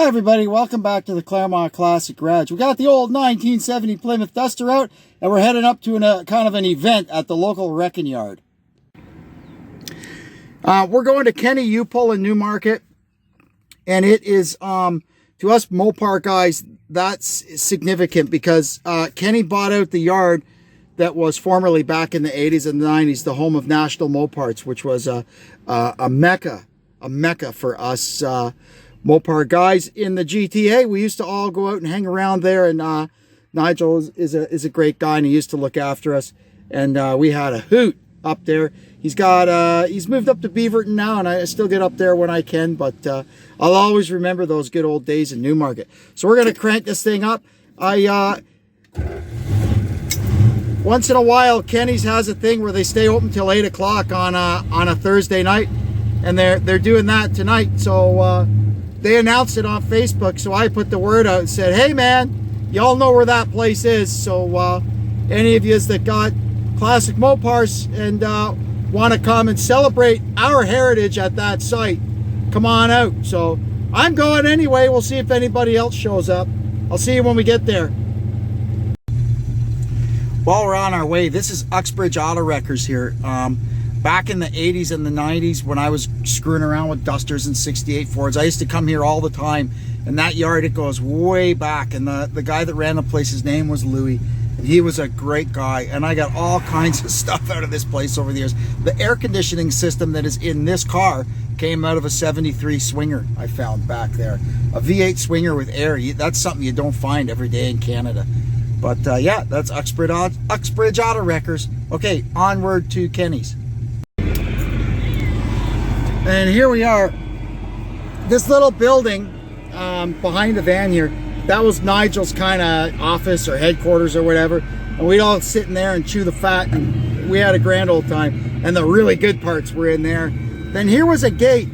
Hi everybody, welcome back to the Claremont Classic Garage. We got the old 1970 Plymouth Duster out, and we're heading up to kind of an event at the local wrecking yard. We're going to Kenny U-Pull in Newmarket, and it is, to us Mopar guys, that's significant because Kenny bought out the yard that was formerly, back in the 80s and the 90s, the home of National Moparts, which was a mecca for us Mopar guys in the GTA. We used to all go out and hang around there, and Nigel is a great guy, and he used to look after us, and we had a hoot up there. He's moved up to Beaverton now, and I still get up there when I can, but I'll always remember those good old days in Newmarket. So we're gonna crank this thing up. Once in a while, Kenny's has a thing where they stay open till 8 o'clock on a Thursday night, and they're doing that tonight. So they announced it on Facebook, so I put the word out and said, hey man, y'all know where that place is. So any of you that got classic Mopars and want to come and celebrate our heritage at that site, come on out. So I'm going anyway. We'll see if anybody else shows up. I'll see you when we get there. While we're on our way, this is Uxbridge Auto Wreckers here. Back in the 80s and the 90s, when I was screwing around with Dusters and 68 Fords, I used to come here all the time. And that yard, it goes way back. And the guy that ran the place, his name was Louis. And he was a great guy. And I got all kinds of stuff out of this place over the years. The air conditioning system that is in this car came out of a 73 Swinger I found back there. A V8 Swinger with air. That's something you don't find every day in Canada. But yeah, that's Uxbridge Auto Wreckers. Okay, onward to Kenny's. And here we are. This little building behind the van here, that was Nigel's kind of office or headquarters or whatever. And we'd all sit in there and chew the fat, and we had a grand old time. And the really good parts were in there. Then here was a gate.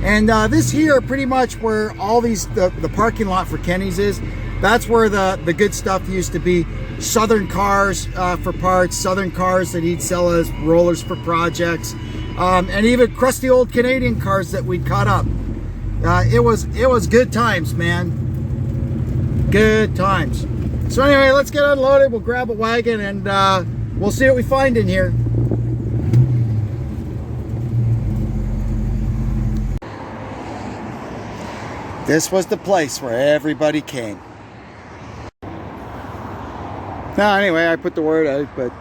And this here, pretty much where all these, the parking lot for Kenny's is, that's where the good stuff used to be. Southern cars for parts, Southern cars that he'd sell as rollers for projects. And even crusty old Canadian cars that we'd cut up. It was good times, man. Good times. So anyway, let's get unloaded. We'll grab a wagon and we'll see what we find in here. This was the place where everybody came. Now anyway, I put the word out, but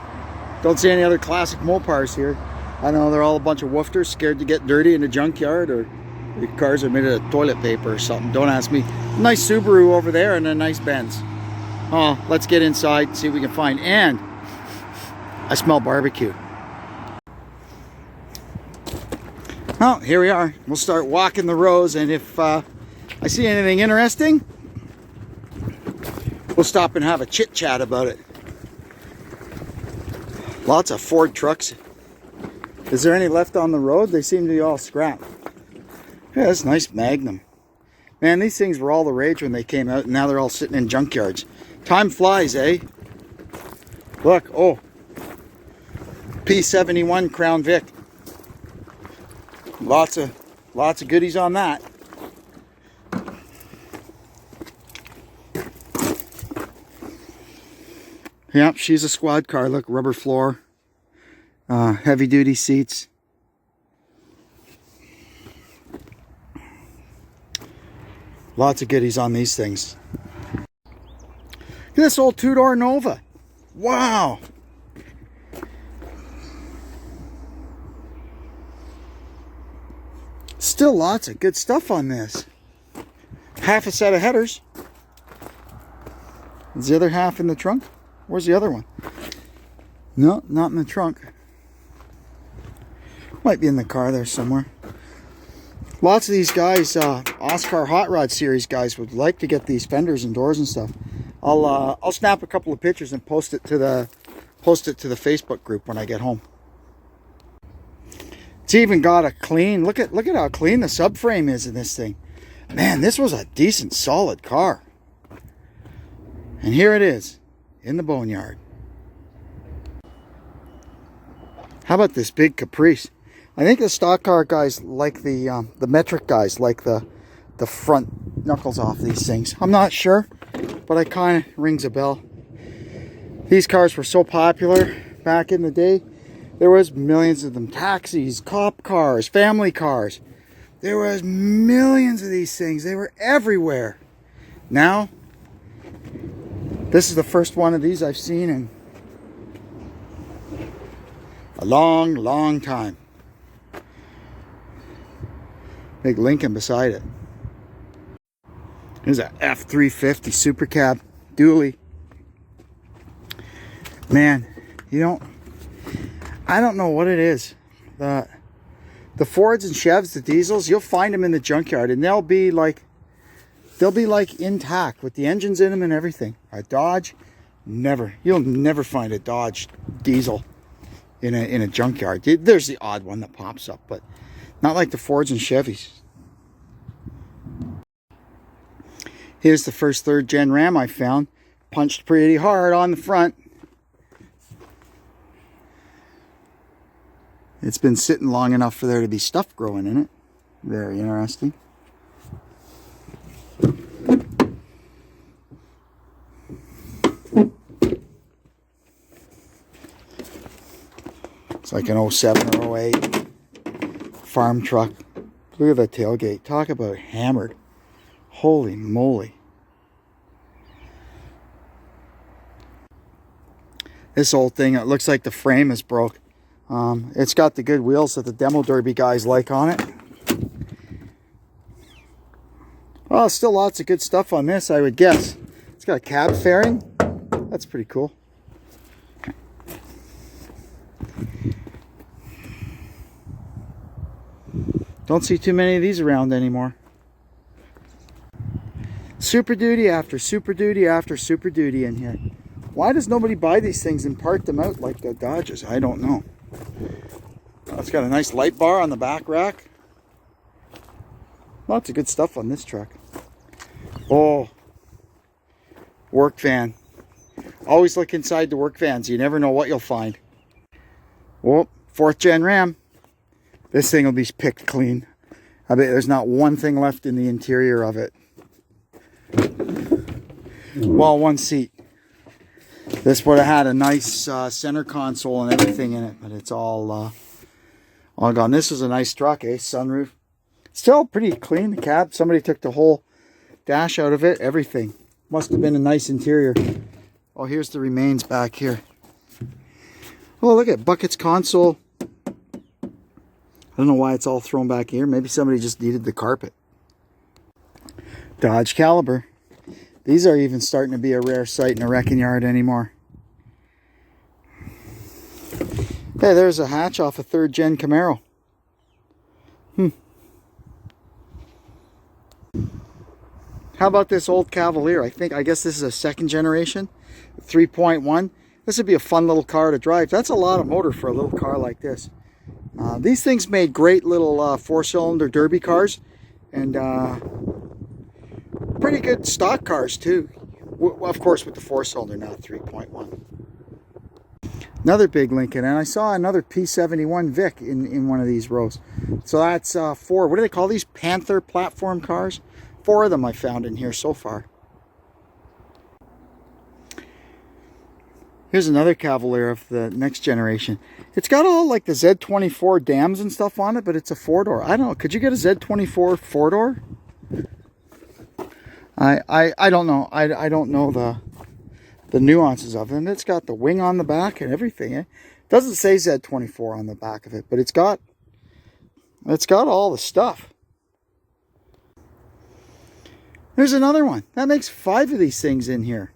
don't see any other classic Mopars here. I know they're all a bunch of woofters scared to get dirty in the junkyard, or the cars are made out of toilet paper or something. Don't ask me. Nice Subaru over there and a nice Benz. Oh, let's get inside and see what we can find. And I smell barbecue. Oh, here we are. We'll start walking the rows, and if I see anything interesting, we'll stop and have a chit chat about it. Lots of Ford trucks. Is there any left on the road? They seem to be all scrapped. Yeah, that's a nice Magnum. Man, these things were all the rage when they came out, and now they're all sitting in junkyards. Time flies, eh? Look, oh. P71 Crown Vic. Lots of goodies on that. Yep, she's a squad car. Look, rubber floor. Heavy duty seats. Lots of goodies on these things. Look at this old two-door Nova. Wow. Still lots of good stuff on this. Half a set of headers. Is the other half in the trunk? Where's the other one? No, not in the trunk. Might be in the car there somewhere. Lots of these guys, Oscar Hot Rod Series guys, would like to get these fenders and doors and stuff. I'll snap a couple of pictures and post it to the Facebook group when I get home. It's even got a clean. Look at how clean the subframe is in this thing. Man, this was a decent, solid car. And here it is in the boneyard. How about this big Caprice? I think the stock car guys like the metric guys like the the front knuckles off these things. I'm not sure, but it kind of rings a bell. These cars were so popular back in the day. There was millions of them. Taxis, cop cars, family cars. There was millions of these things. They were everywhere. Now, this is the first one of these I've seen in a long, long time. Big Lincoln beside it. There's a F350 Super Cab dually. Man, I don't know what it is. The Fords and Chevs, the diesels, you'll find them in the junkyard, and they'll be like intact with the engines in them and everything. A Dodge, never. You'll never find a Dodge diesel in a junkyard. There's the odd one that pops up, but not like the Fords and Chevys. Here's the first 3rd gen Ram I found. Punched pretty hard on the front. It's been sitting long enough for there to be stuff growing in it. Very interesting. It's like an 07 or 08 farm truck. Look at that tailgate. Talk about hammered. Holy moly. This old thing, it looks like the frame is broke. It's got the good wheels that the demo derby guys like on it. Well, still lots of good stuff on this, I would guess. It's got a cab fairing. That's pretty cool. Don't see too many of these around anymore. Super Duty after Super Duty after Super Duty in here. Why does nobody buy these things and part them out like the Dodges? I don't know. It's got a nice light bar on the back rack. Lots of good stuff on this truck. Oh, work van. Always look inside the work vans. You never know what you'll find. Oh, 4th gen Ram. This thing will be picked clean. I bet there's not one thing left in the interior of it. Well, one seat. This would have had a nice center console and everything in it, but it's all gone. This is a nice truck, eh? Sunroof. Still pretty clean, the cab. Somebody took the whole dash out of it, everything. Must have been a nice interior. Oh, here's the remains back here. Oh, look at Bucket's console. I don't know why it's all thrown back here. Maybe somebody just needed the carpet. Dodge Caliber. These are even starting to be a rare sight in a wrecking yard anymore. Hey, there's a hatch off a 3rd gen Camaro. How about this old Cavalier? I guess this is a 2nd generation, 3.1. This would be a fun little car to drive. That's a lot of motor for a little car like this. These things made great little 4-cylinder derby cars, and pretty good stock cars too. Of course with the 4-cylinder, not 3.1. Another big Lincoln, and I saw another P71 Vic in one of these rows. So that's 4. What do they call these? Panther platform cars? 4 of them I found in here so far. Here's another Cavalier of the next generation. It's got all like the Z24 dams and stuff on it, but it's a 4-door. I don't know. Could you get a Z24 4-door? I don't know. I don't know the nuances of it. And it's got the wing on the back and everything. It doesn't say Z24 on the back of it, but it's got all the stuff. There's another one. That makes 5 of these things in here.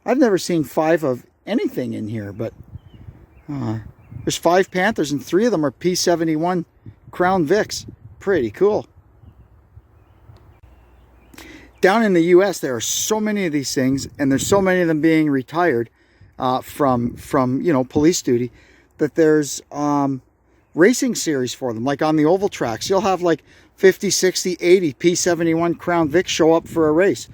I've never seen 5 of anything in here, but there's 5 Panthers and 3 of them are P71 Crown Vics. Pretty cool. Down in the US, there are so many of these things, and there's so many of them being retired from police duty, that there's racing series for them. Like on the oval tracks, you'll have like 50, 60, 80 P71 Crown Vic show up for a race.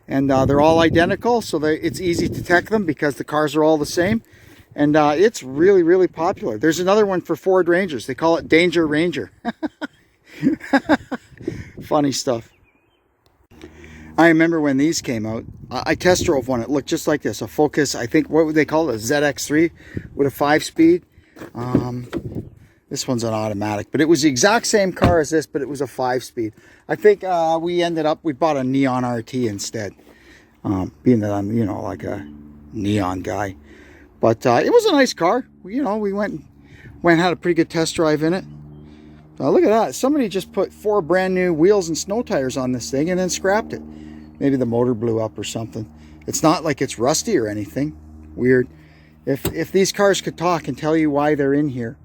And they're all identical, so it's easy to tech them because the cars are all the same. And it's really, really popular. There's another one for Ford Rangers. They call it Danger Ranger. Funny stuff. I remember when these came out, I test drove one. It looked just like this, a Focus, I think, what would they call it, a ZX3 with a 5-speed. This one's an automatic, but it was the exact same car as this, but it was a 5-speed. I think we bought a Neon RT instead, being that I'm, you know, like a neon guy. But it was a nice car. You know, we went and had a pretty good test drive in it. Look at that. Somebody just put 4 brand new wheels and snow tires on this thing and then scrapped it. Maybe the motor blew up or something. It's not like it's rusty or anything. Weird. If these cars could talk and tell you why they're in here,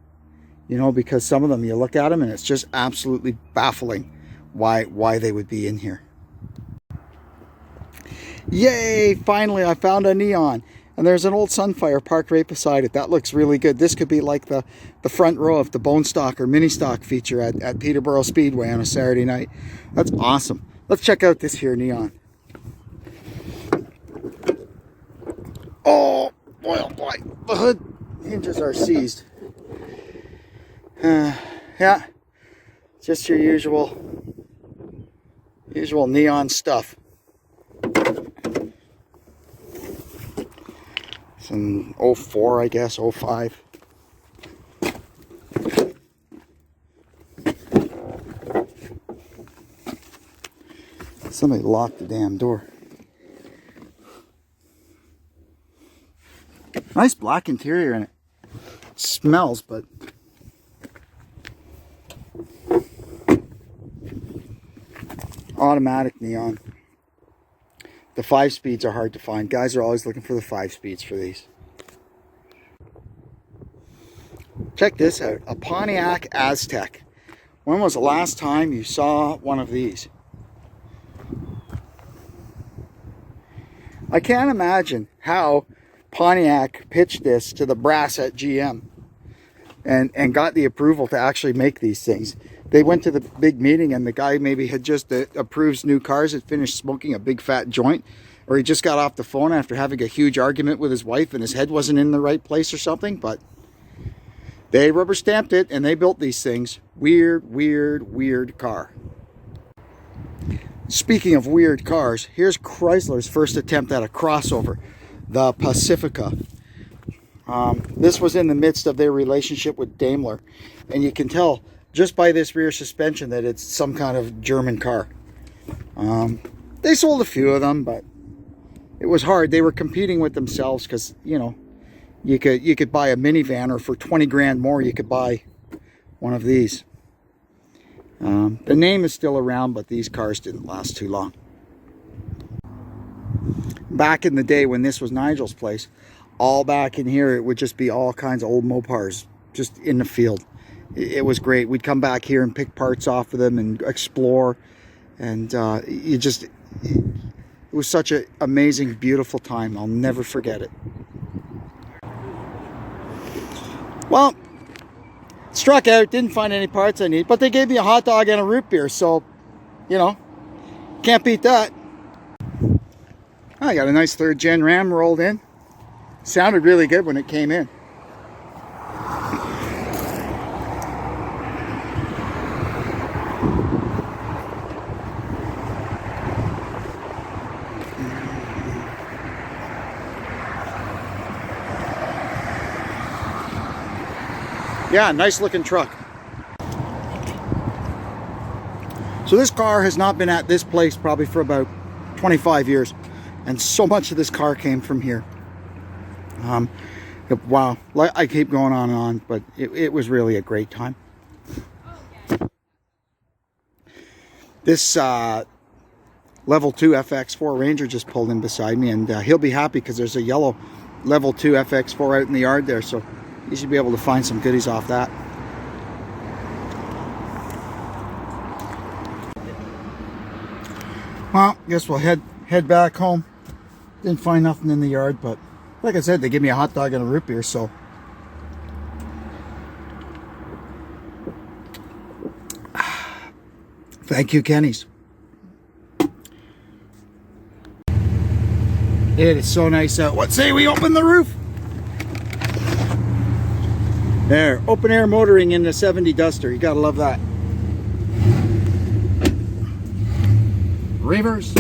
you know, because some of them, you look at them and it's just absolutely baffling why they would be in here. Yay! Finally, I found a Neon. And there's an old Sunfire parked right beside it. That looks really good. This could be like the front row of the bone stock or mini stock feature at Peterborough Speedway on a Saturday night. That's awesome. Let's check out this here Neon. Oh boy, oh boy. The hood hinges are seized. Yeah, just your usual Neon stuff. It's in 04, I guess, 05. Somebody locked the damn door. Nice black interior in it. Smells, but automatic Neon. The 5-speeds are hard to find. Guys are always looking for the 5-speeds for these. Check this out. A Pontiac Aztec. When was the last time you saw one of these? I can't imagine how Pontiac pitched this to the brass at GM and got the approval to actually make these things. They went to the big meeting and the guy maybe had just approves new cars, had finished smoking a big fat joint, or he just got off the phone after having a huge argument with his wife and his head wasn't in the right place or something, but they rubber stamped it and they built these things. Weird, weird, weird car. Speaking of weird cars, here's Chrysler's first attempt at a crossover, the Pacifica. This was in the midst of their relationship with Daimler, and you can tell just by this rear suspension that it's some kind of German car. They sold a few of them, but it was hard. They were competing with themselves because, you know, you could buy a minivan, or for 20 grand more you could buy one of these. The name is still around, but these cars didn't last too long. Back in the day when this was Nigel's place, all back in here it would just be all kinds of old Mopars just in the field. It was great. We'd come back here and pick parts off of them and explore, and it was such an amazing, beautiful time. I'll never forget it. Well, struck out, didn't find any parts I need, but they gave me a hot dog and a root beer, so, you know, can't beat that. I got a nice 3rd gen Ram rolled in. Sounded really good when it came in. Yeah, nice looking truck. So this car has not been at this place probably for about 25 years. And so much of this car came from here. Wow, I keep going on and on, but it was really a great time. This level 2 FX4 Ranger just pulled in beside me, and he'll be happy because there's a yellow level 2 FX4 out in the yard there, so you should be able to find some goodies off that. Well, guess we'll head back home. Didn't find nothing in the yard, but like I said, they gave me a hot dog and a root beer, so thank you, Kenny's. It is so nice out. What say we open the roof? There, open air motoring in the 70 Duster. You gotta love that. Reverse.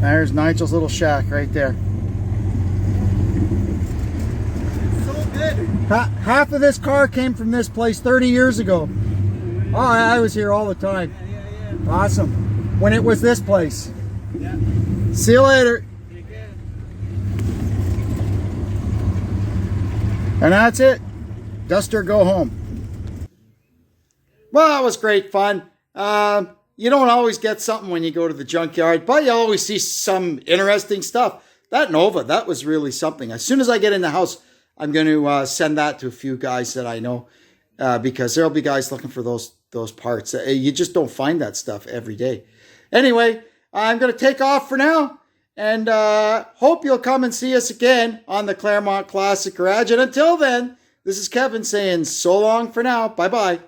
There's Nigel's little shack right there. So good. Half of this car came from this place 30 years ago. Oh, I was here all the time. Yeah. Awesome. When it was this place. Yeah. See you later. Take care. And that's it. Duster, go home. Well, that was great fun. You don't always get something when you go to the junkyard, but you always see some interesting stuff. That Nova, that was really something. As soon as I get in the house, I'm going to send that to a few guys that I know, because there'll be guys looking for those parts. You just don't find that stuff every day. Anyway, I'm going to take off for now, and hope you'll come and see us again on the Claremont Classic Garage. And until then, this is Kevin saying so long for now. Bye-bye.